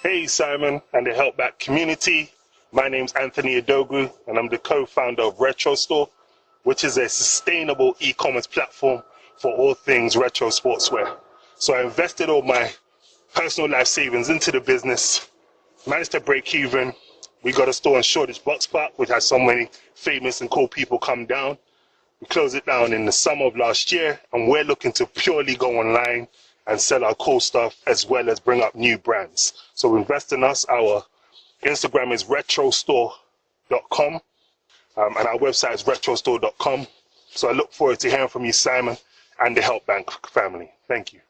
Hey Simon and the HelpBnk community. My name's Anthony Adogu and I'm the co-founder of Retro Store, which is a sustainable e-commerce platform for all things retro sportswear. So I invested all my personal life savings into the business, managed to break even. We got a store in Shoreditch Box Park, which has so many famous and cool people come down. We closed it down in the summer of last year, and we're looking to purely go online and sell our cool stuff as well as bring up new brands. So invest in us. Our Instagram is retrostore.com and our website is retrostore.com. So I look forward to hearing from you, Simon, and the HelpBnk family. Thank you.